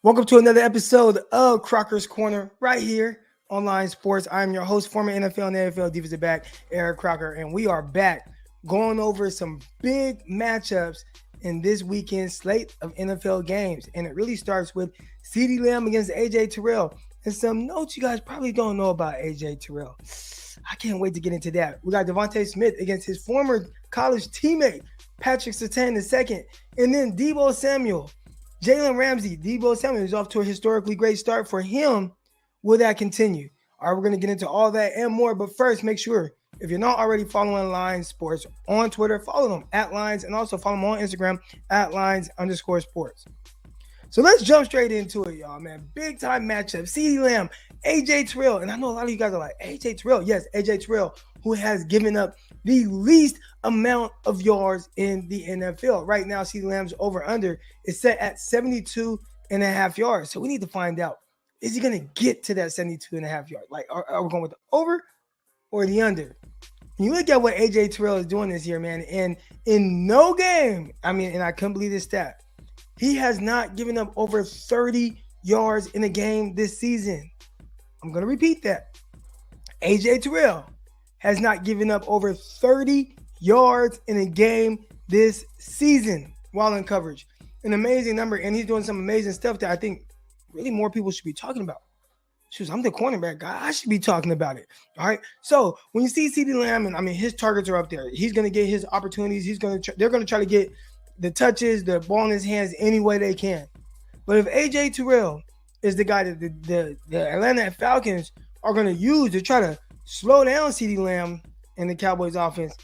Welcome to another episode of Crocker's Corner right here on Line Sports. I'm your host, former NFL and AFL defensive back, Eric Crocker, and we are back going over some big matchups in this weekend's slate of NFL games. And it really starts with CeeDee Lamb against AJ Terrell. And some notes you guys probably don't know about AJ Terrell. I can't wait to get into that. We got DeVonta Smith against his former college teammate, Patrick Surtain II, and then Deebo Samuel. Jalen Ramsey, Deebo Samuel is off to a historically great start for him. Will that continue? All right, we're going to get into all that and more. But first, make sure, if you're not already following Line Sports on Twitter, follow them at Lines, and also follow them on Instagram at Lines_sports. So let's jump straight into it, y'all, man. Big time matchup. CeeDee Lamb, AJ Terrell. And I know a lot of you guys are like, AJ Terrell. Yes, AJ Terrell, who has given up the least amount of yards in the NFL. Right now, CeeDee Lamb's over-under is set at 72.5 yards. So we need to find out, is he going to get to that 72.5 yards? Like, are we going with the over or the under? When you look at what AJ Terrell is doing this year, man, and in no game, and I couldn't believe this stat, he has not given up over 30 yards in a game this season. I'm going to repeat that. AJ Terrell has not given up over 30 yards in a game this season while in coverage. An amazing number, and he's doing some amazing stuff that I think really more people should be talking about. Shoot, I'm the cornerback guy. I should be talking about it. All right. So when you see CeeDee Lamb, and his targets are up there. He's going to get his opportunities. They're going to try to get the touches, the ball in his hands any way they can. But if AJ Terrell is the guy that the Atlanta Falcons are going to use to try to slow down CeeDee Lamb and the Cowboys offense,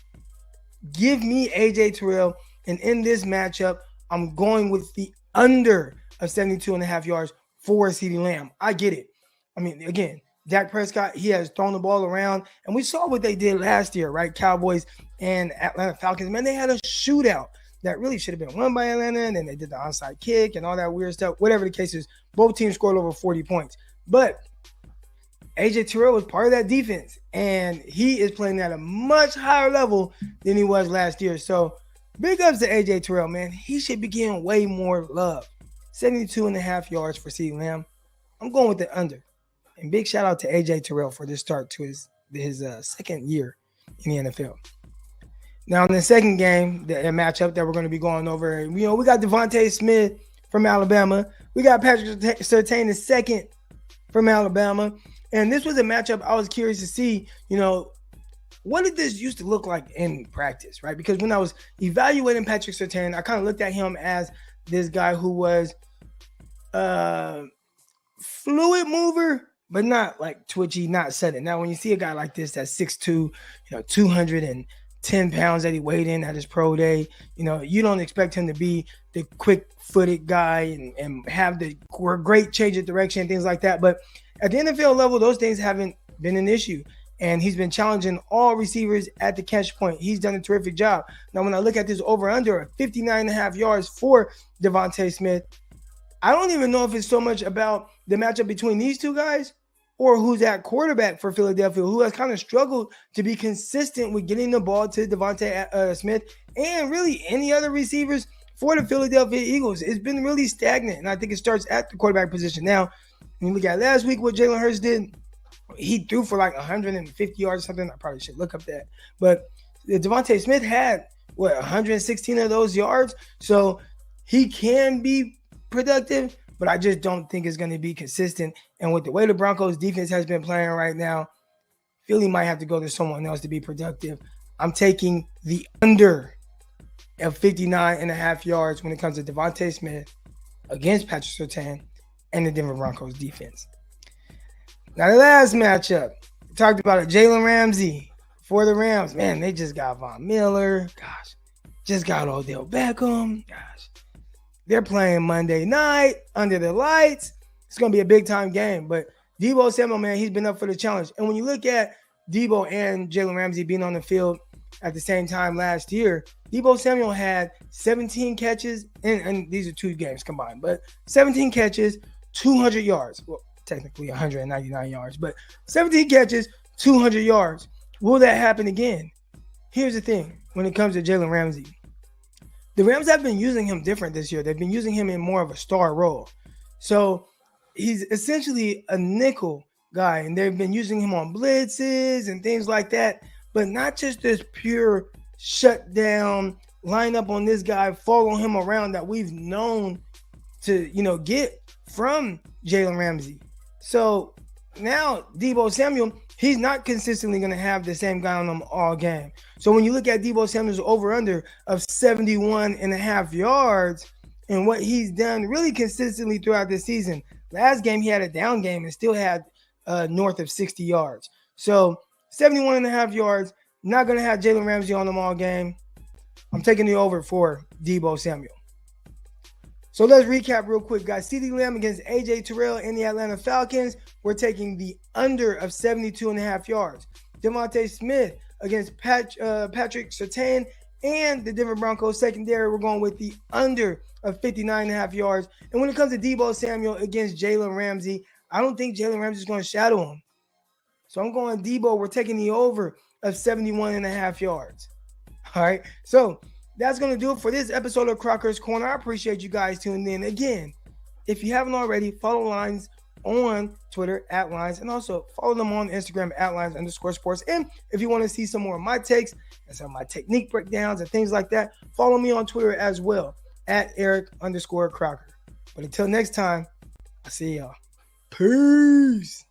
give me AJ Terrell. And in this matchup, I'm going with the under of 72.5 yards for CeeDee Lamb. I get it. Again, Dak Prescott, he has thrown the ball around, and we saw what they did last year, right? Cowboys and Atlanta Falcons, man, they had a shootout that really should have been won by Atlanta, and then they did the onside kick and all that weird stuff. Whatever the case is, both teams scored over 40 points. But AJ Terrell was part of that defense, and he is playing at a much higher level than he was last year. So big ups to AJ Terrell, man. He should be getting way more love. 72.5 yards for CeeDee Lamb. I'm going with the under. And big shout out to AJ Terrell for this start to his second year in the NFL. Now, in the second game, the matchup that we're going to be going over, we got DeVonta Smith from Alabama. We got Patrick Surtain II from Alabama. And this was a matchup I was curious to see, what did this used to look like in practice, right? Because when I was evaluating Patrick Surtain, I kind of looked at him as this guy who was fluid mover, but not like twitchy, not sudden. Now, when you see a guy like this that's 6'2", 210 pounds that he weighed in at his pro day, you don't expect him to be the quick-footed guy and have the great change of direction and things like that. But at the NFL level, those things haven't been an issue. And he's been challenging all receivers at the catch point. He's done a terrific job. Now, when I look at this over-under of 59.5 yards for DeVonta Smith, I don't even know if it's so much about the matchup between these two guys or who's at quarterback for Philadelphia, who has kind of struggled to be consistent with getting the ball to DeVonta Smith and really any other receivers for the Philadelphia Eagles. It's been really stagnant, and I think it starts at the quarterback position. Now, when you look at last week, what Jalen Hurts did, he threw for like 150 yards or something. I probably should look up that. But DeVonta Smith had, 116 of those yards? So he can be productive, but I just don't think it's going to be consistent. And with the way the Broncos defense has been playing right now, Philly might have to go to someone else to be productive. I'm taking the under of 59.5 yards when it comes to DeVonta Smith against Patrick Surtain and the Denver Broncos defense. Now, the last matchup, we talked about it, Jalen Ramsey for the Rams. Man, they just got Von Miller. Gosh, just got Odell Beckham. Gosh. They're playing Monday night under the lights. It's going to be a big-time game. But Deebo Samuel, man, he's been up for the challenge. And when you look at Deebo and Jalen Ramsey being on the field at the same time last year, Deebo Samuel had 17 catches, and these are 2 games combined, but 17 catches, 200 yards. Well, technically 199 yards, but 17 catches, 200 yards. Will that happen again? Here's the thing when it comes to Jalen Ramsey. The Rams have been using him different this year. They've been using him in more of a star role. So he's essentially a nickel guy, and they've been using him on blitzes and things like that, but not just this pure shutdown lineup on this guy, follow him around that we've known to, get from Jalen Ramsey. So now Deebo Samuel, he's not consistently going to have the same guy on him all game. So when you look at Deebo Samuel's over-under of 71.5 yards and what he's done really consistently throughout this season, last game he had a down game and still had north of 60 yards. So 71.5 yards, not going to have Jalen Ramsey on him all game. I'm taking the over for Deebo Samuel. So let's recap real quick, guys. CeeDee Lamb against A.J. Terrell in the Atlanta Falcons. We're taking the under of 72.5 yards. DeVonta Smith against Patrick Surtain and the Denver Broncos secondary. We're going with the under of 59.5 yards. And when it comes to Deebo Samuel against Jalen Ramsey, I don't think Jalen Ramsey is going to shadow him. So I'm going Deebo. We're taking the over of 71.5 yards. All right. So that's going to do it for this episode of Crocker's Corner. I appreciate you guys tuning in. Again, if you haven't already, follow Lines on Twitter @Lines, and also follow them on Instagram @Lines_sports. And if you want to see some more of my takes and some of my technique breakdowns and things like that, follow me on Twitter as well @Eric_Crocker. But until next time, I'll see y'all. Peace.